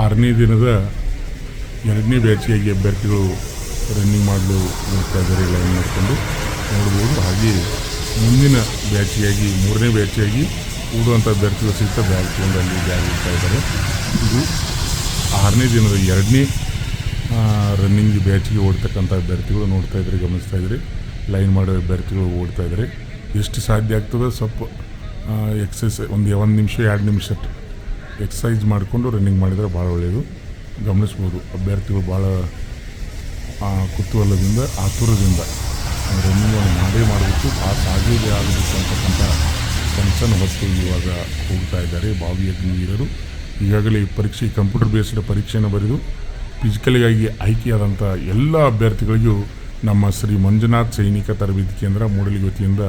6ನೇ ದಿನದ 2ನೇ ಬ್ಯಾಚಿಗಾಗಿ ಅಭ್ಯರ್ಥಿಗಳು ರನ್ನಿಂಗ್ ಮಾಡಲು ಹೋಗ್ತಾ ಇದ್ದಾರೆ ಲೈನ್ ಮಾಡಿಕೊಂಡು ನೋಡ್ಬೋದು. ಹಾಗೆ ಮುಂದಿನ ಬ್ಯಾಚಿಗಾಗಿ 3ನೇ ಬ್ಯಾಚಿಗಾಗಿ ಓಡುವಂಥ ಅಭ್ಯರ್ಥಿಗಳು ಸಹಿತ ಬ್ಯಾಗ್ ತೊಗೊಂಡು ಅಲ್ಲಿ ಬ್ಯಾಗ್ ಇಡ್ತಾ ಇದ್ದಾರೆ. ಇದು 6ನೇ ದಿನದ 2ನೇ ರನ್ನಿಂಗ್ ಬ್ಯಾಚಿಗೆ ಓಡ್ತಕ್ಕಂಥ ಅಭ್ಯರ್ಥಿಗಳು ನೋಡ್ತಾ ಇದ್ದಾರೆ, ಗಮನಿಸ್ತಾ ಇದ್ದಾರೆ. ಲೈನ್ ಮಾಡೋ ಅಭ್ಯರ್ಥಿಗಳು ಓಡ್ತಾ ಇದ್ದಾರೆ. ಎಷ್ಟು ಸಾಧ್ಯ ಆಗ್ತದೆ ಸ್ವಲ್ಪ ಎಕ್ಸಸೈಸ್ ಒಂದು ನಿಮಿಷ 2 ನಿಮಿಷ ಎಕ್ಸಸೈಸ್ ಮಾಡಿಕೊಂಡು ರನ್ನಿಂಗ್ ಮಾಡಿದರೆ ಭಾಳ ಒಳ್ಳೆಯದು. ಗಮನಿಸ್ಬೋದು ಅಭ್ಯರ್ಥಿಗಳು ಭಾಳ ಕುತೂಹಲದಿಂದ ಆತುರದಿಂದ ರನ್ನಿಂಗನ್ನು ಮಾಡಬೇಕು, ಪಾಸ್ ಆಗಬೇಕು ಅಂತಕ್ಕಂಥ ಕನಸನ್ನು ಹೊತ್ತು ಇವಾಗ ಹೋಗ್ತಾ ಇದ್ದಾರೆ ಬಾವಿ ಅಗ್ನಿವೀರರು. ಈಗಾಗಲೇ ಪರೀಕ್ಷೆ ಕಂಪ್ಯೂಟರ್ ಬೇಸ್ಡ್ ಪರೀಕ್ಷೆಯನ್ನು ಬರೆದು ಫಿಸಿಕಲ್ಗಾಗಿ ಆಯ್ಕೆಯಾದಂಥ ಎಲ್ಲ ಅಭ್ಯರ್ಥಿಗಳಿಗೂ ನಮ್ಮ ಶ್ರೀ ಮಂಜುನಾಥ್ ಸೈನಿಕ ತರಬೇತಿ ಕೇಂದ್ರ ಮೂಡಲಗಿ ವತಿಯಿಂದ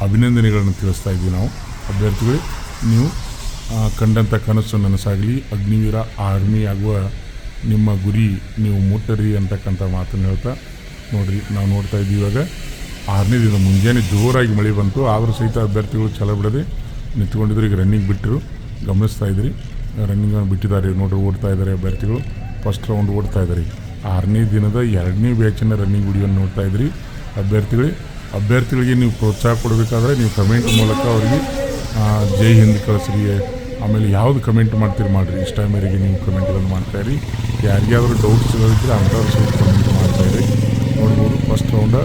ಅಭಿನಂದನೆಗಳನ್ನು ತಿಳಿಸ್ತಾ ಇದ್ದೀವಿ. ನಾವು ಅಭ್ಯರ್ಥಿಗಳೇ, ನೀವು ಕಂಡಂಥ ಕನಸು ನನಸಾಗಲಿ, ಅಗ್ನಿವೀರ ಆರ್ಮಿ ಆಗುವ ನಿಮ್ಮ ಗುರಿ ನೀವು ಮುಟ್ಟರಿ ಅಂತಕ್ಕಂಥ ಮಾತನ್ನು ಹೇಳ್ತಾ ನೋಡಿರಿ. ನಾವು ನೋಡ್ತಾ ಇದ್ದೀವಿ ಇವಾಗ 6ನೇ ದಿನ ಮುಂಜಾನೆ ಜೋರಾಗಿ ಮಳೆ ಬಂತು, ಆದರೂ ಸಹಿತ ಅಭ್ಯರ್ಥಿಗಳು ಛಲ ಬಿಡದೆ ನಿಂತ್ಕೊಂಡಿದ್ರು. ಈಗ ರನ್ನಿಂಗ್ ಬಿಟ್ಟರು, ಗಮನಿಸ್ತಾ ಇದ್ರಿ. ರನ್ನಿಂಗನ್ನು ಬಿಟ್ಟಿದ್ದಾರೆ ನೋಡ್ರಿ, ಓಡ್ತಾ ಇದ್ದಾರೆ ಅಭ್ಯರ್ಥಿಗಳು. ಫಸ್ಟ್ ರೌಂಡ್ ಓಡ್ತಾ ಇದ್ದಾರೆ. 6ನೇ ದಿನದ 2ನೇ ಬ್ಯಾಚಿನ ರನ್ನಿಂಗ್ ವಿಡಿಯೋನ ನೋಡ್ತಾ ಇದ್ರಿ. ಅಭ್ಯರ್ಥಿಗಳಿಗೆ ನೀವು ಪ್ರೋತ್ಸಾಹ ಕೊಡಬೇಕಾದ್ರೆ ನೀವು ಕಮೆಂಟ್ ಮೂಲಕ ಅವರಿಗೆ ಜೈ ಹಿಂದ್ ಕಳಿಸ್ರಿ. ಆಮೇಲೆ ಯಾವುದು ಕಮೆಂಟ್ ಮಾಡ್ತೀರಿ ಮಾಡಿರಿ. ಇಷ್ಟ ಮೇರೆಗೆ ನೀವು ಕಮೆಂಟ್ಗಳನ್ನು ಮಾಡ್ತಾಯಿರಿ. ಯಾರಿಗಾದರೂ ಡೌಟ್ಸ್ಗಳಿದ್ದರೆ ಅಂಥವ್ರು ಸಹಿತ ಕಮೆಂಟ್ ಮಾಡ್ತಾಯಿರಿ. ನೋಡ್ಬೋದು ಫಸ್ಟ್ ರೌಂಡ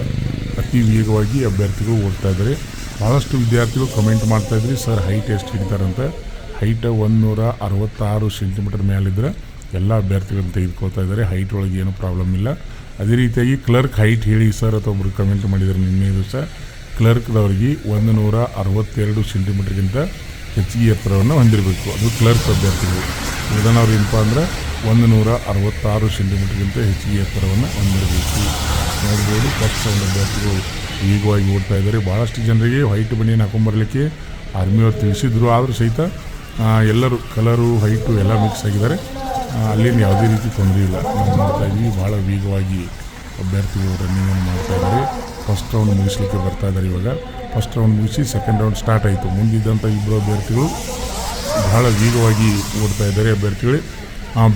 ಅತಿ ವೇಗವಾಗಿ ಅಭ್ಯರ್ಥಿಗಳು ಓಡ್ತಾ ಇದ್ದಾರೆ. ಭಾಳಷ್ಟು ವಿದ್ಯಾರ್ಥಿಗಳು ಕಮೆಂಟ್ ಮಾಡ್ತಾಯಿದ್ರಿ, ಸರ್ ಹೈಟ್ ಎಷ್ಟು ಹಿಡಿತಾರಂತ. ಹೈಟ್ 166 ಸೆಂಟಿಮೀಟರ್ ಮೇಲಿದ್ರೆ ಎಲ್ಲ ಅಭ್ಯರ್ಥಿಗಳನ್ನು ತೆಗೆದುಕೊಳ್ತಾ ಇದ್ದಾರೆ. ಹೈಟ್ ಒಳಗೆ ಏನೂ ಪ್ರಾಬ್ಲಮ್ ಇಲ್ಲ. ಅದೇ ರೀತಿಯಾಗಿ ಕ್ಲರ್ಕ್ ಹೈಟ್ ಹೇಳಿ ಸರ್ ಅಥವಾ ಒಬ್ಬರು ಕಮೆಂಟ್ ಮಾಡಿದ್ದಾರೆ ನಿನ್ನೆ ದಿವಸ. ಕ್ಲರ್ಕ್ದವ್ರಿಗೆ 162 ಸೆಂಟಿಮೀಟರ್ಗಿಂತ ಹೆಚ್ಚಿಗೆ ಎತ್ತರವನ್ನು ಹೊಂದಿರಬೇಕು, ಅದು ಕ್ಲರ್ಕ್ ಅಭ್ಯರ್ಥಿಗಳು. ಉಳಿದನವ್ರು ಏನಪ್ಪ ಅಂದ್ರೆ 166 ಸೆಂಟಿಮೀಟರ್ಗಿಂತ ಹೆಚ್ಚಿಗೆ ಎತ್ತರವನ್ನು ಹೊಂದಿರಬೇಕು. ನೋಡ್ಬೋದು ಫಸ್ಟ್ ರೌಂಡ್ ಅಭ್ಯರ್ಥಿಗಳು ವೇಗವಾಗಿ ಓಡ್ತಾ ಇದ್ದಾರೆ. ಭಾಳಷ್ಟು ಜನರಿಗೆ ವೈಟ್ ಬನಿಯನ್ನು ಹಾಕೊಂಬರ್ಲಿಕ್ಕೆ ಆರ್ಮಿಯವ್ರು ತಿಳಿಸಿದ್ರು, ಆದರೂ ಸಹಿತ ಎಲ್ಲರೂ ಕಲರು ಹೈಟು ಎಲ್ಲ ಮಿಕ್ಸ್ ಆಗಿದ್ದಾರೆ. ಅಲ್ಲೇನು ಯಾವುದೇ ರೀತಿ ತೊಂದರೆ ಇಲ್ಲ. ನಾವು ನೋಡ್ತಾ ಇದ್ವಿ ಭಾಳ ವೇಗವಾಗಿ ಅಭ್ಯರ್ಥಿಗಳು ರನ್ನಿಂಗನ್ನು ಮಾಡ್ತಾ ಇದ್ದಾರೆ. ಫಸ್ಟ್ ರೌಂಡ್ ಮುಗಿಸ್ಲಿಕ್ಕೆ ಬರ್ತಾ ಇದ್ದಾರೆ. ಇವಾಗ ಫಸ್ಟ್ ರೌಂಡ್ ಮುಗಿಸಿ ಸೆಕೆಂಡ್ ರೌಂಡ್ ಸ್ಟಾರ್ಟ್ ಆಯಿತು. ಮುಂದಿದ್ದಂಥ ಇಬ್ಬರು ಅಭ್ಯರ್ಥಿಗಳು ಬಹಳ ವೇಗವಾಗಿ ಓಡ್ತಾ ಇದ್ದಾರೆ. ಅಭ್ಯರ್ಥಿಗಳೇ,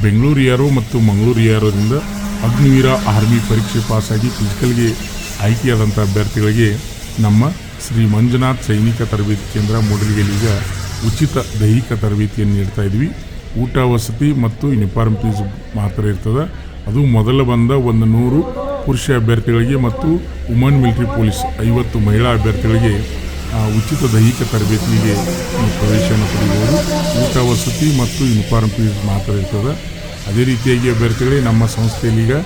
ಬೆಂಗಳೂರು ಯಾರು ಮತ್ತು ಮಂಗಳೂರು ಯಾರೋದಿಂದ ಅಗ್ನಿವೀರ ಆರ್ಮಿ ಪರೀಕ್ಷೆ ಪಾಸಾಗಿ ಫಿಸಿಕಲ್ಗೆ ಆಯ್ಕೆಯಾದಂಥ ಅಭ್ಯರ್ಥಿಗಳಿಗೆ ನಮ್ಮ ಶ್ರೀ ಮಂಜುನಾಥ್ ಸೈನಿಕ ತರಬೇತಿ ಕೇಂದ್ರ ಮೂಡಲಗಿಯಲ್ಲಿ ಈಗ ಉಚಿತ ದೈಹಿಕ ತರಬೇತಿಯನ್ನು ನೀಡ್ತಾ ಇದ್ವಿ. ಊಟ ವಸತಿ ಮತ್ತು ಯೂನಿಫಾರ್ಮ್ ಫೀಸ್ ಮಾತ್ರ ಇರ್ತದೆ. ಅದು ಮೊದಲು ಬಂದ 100 ಪುರುಷ ಅಭ್ಯರ್ಥಿಗಳಿಗೆ ಮತ್ತು ವುಮನ್ ಮಿಲಿಟರಿ ಪೊಲೀಸ್ 50 ಮಹಿಳಾ ಅಭ್ಯರ್ಥಿಗಳಿಗೆ ಉಚಿತ ದೈಹಿಕ ತರಬೇತಿಗೆ ಪ್ರವೇಶವನ್ನು ಪಡೆಯಬಹುದು. ಊಟ ವಸತಿ ಮತ್ತು ಯೂನಿಫಾರ್ಮ್ ಫೀಸ್ ಮಾತ್ರ ಇರ್ತದೆ. ಅದೇ ರೀತಿಯಾಗಿ ಅಭ್ಯರ್ಥಿಗಳೇ, ನಮ್ಮ ಸಂಸ್ಥೆಯಲ್ಲಿ ಈಗ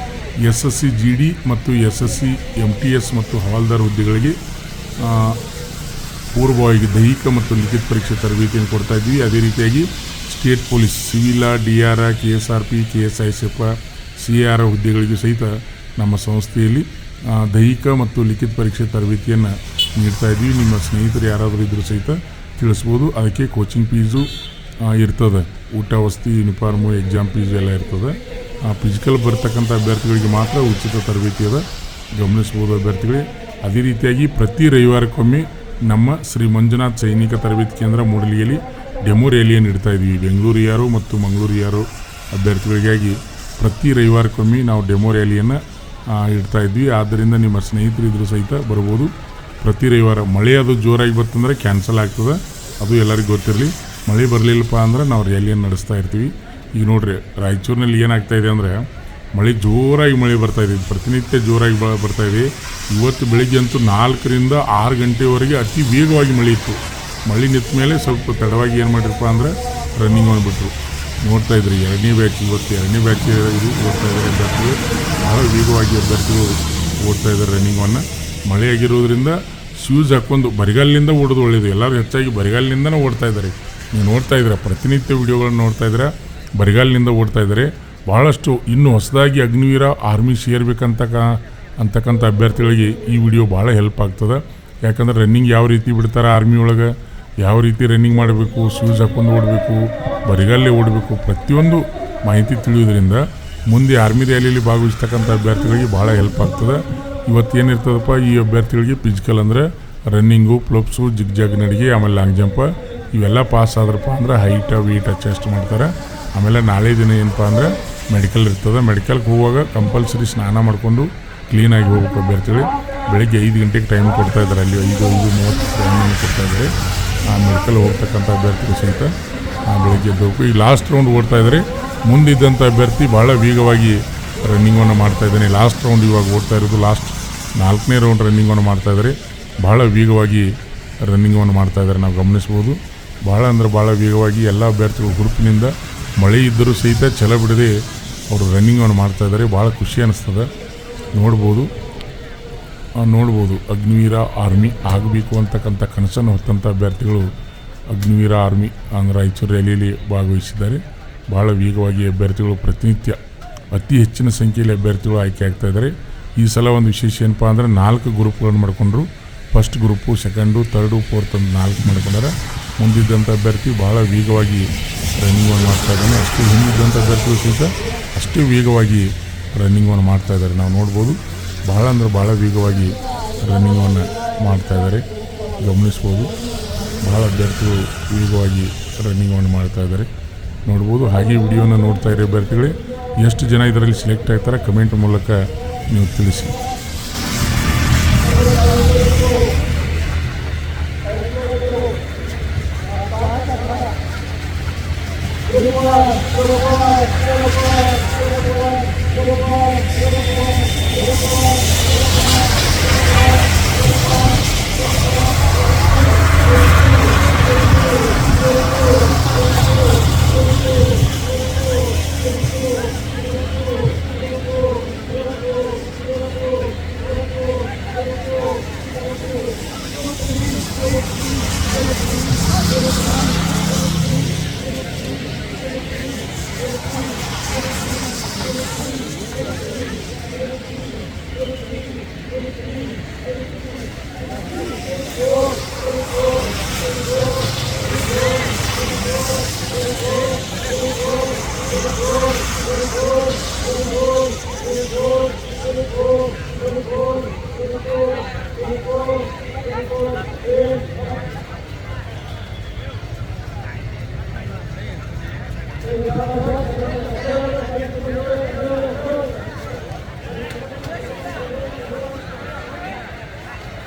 SSC GD ಮತ್ತು SSC MTS ಮತ್ತು ಹವಾಲ್ದಾರ್ ಹುದ್ದೆಗಳಿಗೆ ಪೂರ್ವವಾಗಿ ದೈಹಿಕ ಮತ್ತು ಲಿಖಿತ ಪರೀಕ್ಷೆ ತರಬೇತಿಯನ್ನು ಕೊಡ್ತಾ ಇದ್ವಿ. ಅದೇ ರೀತಿಯಾಗಿ state police, civil, DRR, KSRP, KSISF, CAR ಹುದ್ದೆಗಳಿಗೂ ಸಹಿತ ನಮ್ಮ ಸಂಸ್ಥೆಯಲ್ಲಿ ದೈಹಿಕ ಮತ್ತು ಲಿಖಿತ ಪರೀಕ್ಷೆ ತರಬೇತಿಯನ್ನು ನೀಡ್ತಾ ಇದ್ವಿ. ನಿಮ್ಮ ಸ್ನೇಹಿತರು ಯಾರಾದರೂ ಇದ್ದರೂ ಸಹಿತ ತಿಳಿಸ್ಬೋದು. ಅದಕ್ಕೆ ಕೋಚಿಂಗ್ ಫೀಸು ಇರ್ತದೆ, ಊಟ ವಸತಿ ಯೂನಿಫಾರ್ಮು ಎಕ್ಸಾಮ್ ಫೀಸು ಎಲ್ಲ ಇರ್ತದೆ. ಫಿಸಿಕಲ್ ಬರ್ತಕ್ಕಂಥ ಅಭ್ಯರ್ಥಿಗಳಿಗೆ ಮಾತ್ರ ಉಚಿತ ತರಬೇತಿ ಅದ, ಗಮನಿಸ್ಬೋದು ಅಭ್ಯರ್ಥಿಗಳೇ. ಅದೇ ರೀತಿಯಾಗಿ ಪ್ರತಿ ರವಿವಾರಕ್ಕೊಮ್ಮೆ ನಮ್ಮ ಶ್ರೀ ಮಂಜುನಾಥ್ ಸೈನಿಕ ತರಬೇತಿ ಕೇಂದ್ರ ಮೂಡಲಗಿಯಲ್ಲಿ ಡೆಮೋ ರ್ಯಾಲಿಯನ್ನು ಇಡ್ತಾ ಇದ್ವಿ. ಬೆಂಗಳೂರು ಯಾರು ಮತ್ತು ಮಂಗಳೂರು ಯಾರು ಅಭ್ಯರ್ಥಿಗಳಿಗಾಗಿ ಪ್ರತಿ ರವಿವಾರಕ್ಕೊಮ್ಮೆ ನಾವು ಡೆಮೋ ರ್ಯಾಲಿಯನ್ನು ಇಡ್ತಾ ಇದ್ವಿ. ಆದ್ದರಿಂದ ನಿಮ್ಮ ಸ್ನೇಹಿತರು ಇದ್ರೂ ಸಹಿತ ಬರ್ಬೋದು. ಪ್ರತಿ ರವಿವಾರ ಮಳೆ ಅದು ಜೋರಾಗಿ ಬರ್ತಂದ್ರೆ ಕ್ಯಾನ್ಸಲ್ ಆಗ್ತದೆ, ಅದು ಎಲ್ಲರಿಗೂ ಗೊತ್ತಿರಲಿ. ಮಳೆ ಬರಲಿಲ್ಲಪ್ಪ ಅಂದ್ರೆ ನಾವು ರ್ಯಾಲಿಯನ್ನು ನಡೆಸ್ತಾ ಇರ್ತೀವಿ. ಈಗ ನೋಡ್ರಿ, ರಾಯಚೂರಿನಲ್ಲಿ ಏನಾಗ್ತಾಯಿದೆ ಅಂದರೆ ಮಳೆ ಜೋರಾಗಿ ಮಳೆ ಬರ್ತಾಯಿದೆ, ಪ್ರತಿನಿತ್ಯ ಜೋರಾಗಿ ಬರ್ತಾಯಿದೆ. ಇವತ್ತು ಬೆಳಿಗ್ಗೆ ಅಂತೂ 4ರಿಂದ 6 ಗಂಟೆವರೆಗೆ ಅತಿ ವೇಗವಾಗಿ ಮಳೆ ಇತ್ತು. ಮಳೆ ನಿಂತ ಮೇಲೆ ಸ್ವಲ್ಪ ತಡವಾಗಿ ಏನು ಮಾಡಿರಪ್ಪ ಅಂದರೆ ರನ್ನಿಂಗ್ ಮಾಡಿಬಿಟ್ರು. ನೋಡ್ತಾ ಇದ್ರಿ 2ನೇ ಬ್ಯಾಚ್, ಇವತ್ತು 2ನೇ ಬ್ಯಾಚ್ ಇದು ಓಡ್ತಾ ಇದ್ದಾರೆ ಅಭ್ಯರ್ಥಿಗಳು. ಭಾಳ ವೇಗವಾಗಿ ಅಭ್ಯರ್ಥಿಗಳು ಓಡ್ತಾ ಇದ್ದಾರೆ ರನ್ನಿಂಗನ್ನು. ಮಳೆ ಆಗಿರೋದ್ರಿಂದ ಶೂಸ್ ಹಾಕ್ಕೊಂಡು ಬರಿಗಾಲಿನಿಂದ ಓಡೋದು ಒಳ್ಳೆಯದು. ಎಲ್ಲರೂ ಹೆಚ್ಚಾಗಿ ಬರಿಗಾಲಿನಿಂದನೇ ಓಡ್ತಾ ಇದ್ದಾರೆ. ನೀವು ನೋಡ್ತಾ ಇದ್ದೀರಾ, ಪ್ರತಿನಿತ್ಯ ವಿಡಿಯೋಗಳನ್ನ ನೋಡ್ತಾ ಇದ್ದೀರಾ, ಬರಿಗಾಲಿನಿಂದ ಓಡ್ತಾ ಇದ್ದಾರೆ. ಭಾಳಷ್ಟು ಇನ್ನೂ ಹೊಸದಾಗಿ ಅಗ್ನಿವೀರ ಆರ್ಮಿ ಅಂತಕ್ಕಂಥ ಅಭ್ಯರ್ಥಿಗಳಿಗೆ ಈ ವಿಡಿಯೋ ಭಾಳ ಹೆಲ್ಪ್ ಆಗ್ತದೆ. ಯಾಕಂದರೆ ರನ್ನಿಂಗ್ ಯಾವ ರೀತಿ ಬಿಡ್ತಾರೆ ಆರ್ಮಿ ಒಳಗೆ, ಯಾವ ರೀತಿ ರನ್ನಿಂಗ್ ಮಾಡಬೇಕು, ಶೂಸ್ ಹಾಕ್ಕೊಂಡು ಓಡಬೇಕು, ಬರಿಗಾಲೇ ಓಡಬೇಕು, ಪ್ರತಿಯೊಂದು ಮಾಹಿತಿ ತಿಳಿಯೋದ್ರಿಂದ ಮುಂದೆ ಆರ್ಮಿ ರ್ಯಾಲಿಯಲ್ಲಿ ಭಾಗವಹಿಸ್ತಕ್ಕಂಥ ಅಭ್ಯರ್ಥಿಗಳಿಗೆ ಭಾಳ ಹೆಲ್ಪ್ ಆಗ್ತದೆ. ಇವತ್ತೇನಿರ್ತದಪ್ಪ ಈ ಅಭ್ಯರ್ಥಿಗಳಿಗೆ ಫಿಸಿಕಲ್ ಅಂದರೆ ರನ್ನಿಂಗು, ಪ್ಲಪ್ಸು, ಜಿಗ್ ಜಾಗ್ ನಡಿಗೆ, ಆಮೇಲೆ ಲಾಂಗ್ ಜಂಪ ಇವೆಲ್ಲ ಪಾಸ್ ಆದ್ರಪ್ಪ ಅಂದ್ರೆ ಹೈಟ ವೆಯ್ಟ ಚೆಸ್ಟ್ ಮಾಡ್ತಾರೆ. ಆಮೇಲೆ ನಾಳೆ ದಿನ ಏನಪ್ಪ ಅಂದರೆ ಮೆಡಿಕಲ್ ಇರ್ತದೆ. ಮೆಡಿಕಲ್ಗೆ ಹೋಗುವಾಗ ಕಂಪಲ್ಸರಿ ಸ್ನಾನ ಮಾಡಿಕೊಂಡು ಕ್ಲೀನಾಗಿ ಹೋಗ್ಬೇಕು ಅಭ್ಯರ್ಥಿಗಳು. ಬೆಳಗ್ಗೆ 5 ಗಂಟೆಗೆ ಟೈಮ್ ಕೊಡ್ತಾಯಿದ್ದಾರೆ, ಅಲ್ಲಿ 5:30 ಟೈಮನ್ನು ಕೊಡ್ತಾಯಿದ್ದಾರೆ. ಆ ಮೆಡಿಕಲ್ ಹೋಗ್ತಕ್ಕಂಥ ಅಭ್ಯರ್ಥಿಗಳು ಸಹಿತ ಬೆಳಗ್ಗೆ ಎದ್ದೋಗ್ಬೇಕು. ಈ ಲಾಸ್ಟ್ ರೌಂಡ್ ಓಡ್ತಾಯಿದ್ದಾರೆ. ಮುಂದಿದ್ದಂಥ ಅಭ್ಯರ್ಥಿ ಭಾಳ ವೇಗವಾಗಿ ರನ್ನಿಂಗನ್ನು ಮಾಡ್ತಾಯಿದ್ದಾನೆ. ಲಾಸ್ಟ್ ರೌಂಡ್ ಇವಾಗ ಓಡ್ತಾ ಇರೋದು ಲಾಸ್ಟ್ 4ನೇ ರೌಂಡ್ ರನ್ನಿಂಗನ್ನು ಮಾಡ್ತಾಯಿದ್ದಾರೆ. ಭಾಳ ವೇಗವಾಗಿ ರನ್ನಿಂಗನ್ನು ಮಾಡ್ತಾಯಿದ್ದಾರೆ, ನಾವು ಗಮನಿಸ್ಬೋದು. ಭಾಳ ಅಂದರೆ ಭಾಳ ವೇಗವಾಗಿ ಎಲ್ಲ ಅಭ್ಯರ್ಥಿಗಳು ಗ್ರೂಪಿನಿಂದ ಮಳೆ ಇದ್ದರೂ ಸಹಿತ ಛಲ ಬಿಡದೆ ಅವರು ರನ್ನಿಂಗನ್ನು ಮಾಡ್ತಾಯಿದ್ದಾರೆ. ಭಾಳ ಖುಷಿ ಅನ್ನಿಸ್ತದೆ. ನೋಡ್ಬೋದು ಅಗ್ನಿವೀರ ಆರ್ಮಿ ಆಗಬೇಕು ಅಂತಕ್ಕಂಥ ಕನಸನ್ನು ಹೊತ್ತಂಥ ಅಭ್ಯರ್ಥಿಗಳು ಅಗ್ನಿವೀರ ಆರ್ಮಿ ಅಂದ್ರೆ ರಾಯಚೂರು ರ್ಯಾಲಿಯಲ್ಲಿ ಭಾಗವಹಿಸಿದ್ದಾರೆ. ಭಾಳ ವೇಗವಾಗಿ ಅಭ್ಯರ್ಥಿಗಳು ಪ್ರತಿನಿತ್ಯ ಅತಿ ಹೆಚ್ಚಿನ ಸಂಖ್ಯೆಯಲ್ಲಿ ಅಭ್ಯರ್ಥಿಗಳು ಆಯ್ಕೆ ಆಗ್ತಾಯಿದ್ದಾರೆ. ಈ ಸಲ ಒಂದು ವಿಶೇಷ ಏನಪ್ಪ ಅಂದರೆ 4 ಗ್ರೂಪ್ಗಳನ್ನು ಮಾಡಿಕೊಂಡ್ರು. First group, second, third, fourth ಅಂತ 4 ಮಾಡ್ಕೊಂಡಾರೆ. ಮುಂದಿದ್ದಂಥ ಅಭ್ಯರ್ಥಿ ಭಾಳ ವೇಗವಾಗಿ ರನ್ನಿಂಗನ್ನು ಮಾಡ್ತಾಯಿದ್ದಾನೆ. ಅಷ್ಟೇ ಹಿಂದಿದ್ದಂಥ ಅಭ್ಯರ್ಥಿಗಳು ಸಹಿತ ಅಷ್ಟೇ ವೇಗವಾಗಿ ರನ್ನಿಂಗನ್ನು ಮಾಡ್ತಾಯಿದ್ದಾರೆ. ನಾವು ನೋಡ್ಬೋದು ಭಾಳ ಅಂದರೆ ಭಾಳ ವೇಗವಾಗಿ ರನ್ನಿಂಗನ್ನು ಮಾಡ್ತಾಯಿದ್ದಾರೆ, ಗಮನಿಸ್ಬೋದು. ಭಾಳ ಅಭ್ಯರ್ಥಿಗಳು ವೇಗವಾಗಿ ರನ್ನಿಂಗನ್ನು ಮಾಡ್ತಾಯಿದ್ದಾರೆ, ನೋಡ್ಬೋದು. ಹಾಗೆ ವಿಡಿಯೋನ ನೋಡ್ತಾ ಇರೋ ಅಭ್ಯರ್ಥಿಗಳೇ, ಎಷ್ಟು ಜನ ಇದರಲ್ಲಿ ಸೆಲೆಕ್ಟ್ ಆಗ್ತಾರೆ ಕಮೆಂಟ್ ಮೂಲಕ ನೀವು ತಿಳಿಸಿ.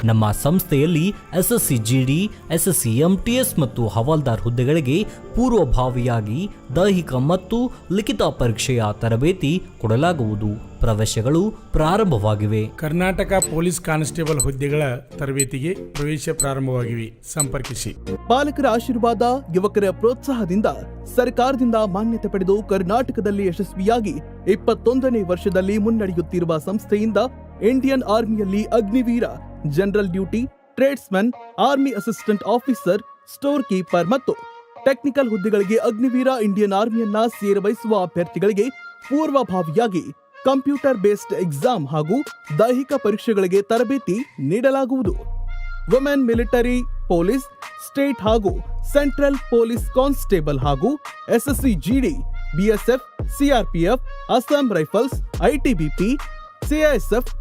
ನಮ್ಮ ಸಂಸ್ಥೆಯಲ್ಲಿ ಎಸ್ಎಸ್ಸಿ ಜಿಡಿ, ಎಸ್ಎಸ್ಸಿ ಎಂಟಿಎಸ್ ಮತ್ತು ಹವಾಲ್ದಾರ್ ಹುದ್ದೆಗಳಿಗೆ ಪೂರ್ವಭಾವಿಯಾಗಿ ದೈಹಿಕ ಮತ್ತು ಲಿಖಿತ ಪರೀಕ್ಷೆಯ ತರಬೇತಿ ಕೊಡಲಾಗುವುದು. ಪ್ರವೇಶಗಳು ಪ್ರಾರಂಭವಾಗಿವೆ. ಕರ್ನಾಟಕ ಪೊಲೀಸ್ ಕಾನ್ಸ್ಟೇಬಲ್ ಹುದ್ದೆಗಳ ತರಬೇತಿಗೆ ಪ್ರವೇಶ ಪ್ರಾರಂಭವಾಗಿವೆ. ಸಂಪರ್ಕಿಸಿ. ಪಾಲಕರ ಆಶೀರ್ವಾದ, ಯುವಕರ ಪ್ರೋತ್ಸಾಹದಿಂದ ಸರ್ಕಾರದಿಂದ ಮಾನ್ಯತೆ ಪಡೆದು ಕರ್ನಾಟಕದಲ್ಲಿ ಯಶಸ್ವಿಯಾಗಿ 21ನೇ ವರ್ಷದಲ್ಲಿ ಮುನ್ನಡೆಯುತ್ತಿರುವ ಸಂಸ್ಥೆಯಿಂದ ಇಂಡಿಯನ್ ಆರ್ಮಿಯಲ್ಲಿ Agniveer, general duty, tradesman, army assistant officer, store keeper ಮತ್ತು ಟೆಕ್ನಿಕಲ್ ಹುದ್ದೆಗಳಿಗೆ ಅಗ್ನಿವೀರ ಇಂಡಿಯನ್ ಆರ್ಮಿಯನ್ನ ಸೇರಬಯಸುವ ಅಭ್ಯರ್ಥಿಗಳಿಗೆ ಪೂರ್ವಭಾವಿಯಾಗಿ ಕಂಪ್ಯೂಟರ್ ಬೇಸ್ಡ್ ಎಕ್ಸಾಮ್ ಹಾಗೂ ದೈಹಿಕ ಪರೀಕ್ಷೆಗಳಿಗೆ ತರಬೇತಿ ನೀಡಲಾಗುವುದು. ವುಮೆನ್ ಮಿಲಿಟರಿ, ಪೊಲೀಸ್, ಸ್ಟೇಟ್ ಹಾಗೂ ಸೆಂಟ್ರಲ್ ಪೊಲೀಸ್ ಕಾನ್ಸ್ಟೇಬಲ್ ಹಾಗೂ SSC GD, BSF, CRPF, Assam rifles, ITBP, CISF,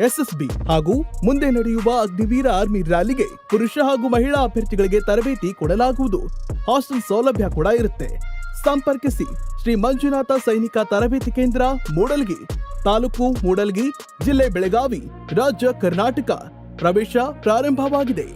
SSB ಹಾಗೂ ಮುಂದೆ ನಡೆಯುವ ಅಗ್ನಿವೀರ ಆರ್ಮಿ ರ್ಯಾಲಿಗೆ ಪುರುಷ ಹಾಗೂ ಮಹಿಳಾ ಅಭ್ಯರ್ಥಿಗಳಿಗೆ ತರಬೇತಿ ಕೊಡಲಾಗುವುದು. ಹಾಸ್ಟೆಲ್ ಸೌಲಭ್ಯ ಕೂಡ ಇರುತ್ತೆ. ಸಂಪರ್ಕಿಸಿ. ಶ್ರೀ ಮಂಜುನಾಥ ಸೈನಿಕ ತರಬೇತಿ ಕೇಂದ್ರ, ಮೂಡಲ್ಗಿ, ತಾಲೂಕು ಮೂಡಲ್ಗಿ, ಜಿಲ್ಲೆ ಬೆಳಗಾವಿ, ರಾಜ್ಯ ಕರ್ನಾಟಕ. ಪ್ರವೇಶ ಪ್ರಾರಂಭವಾಗಿದೆ.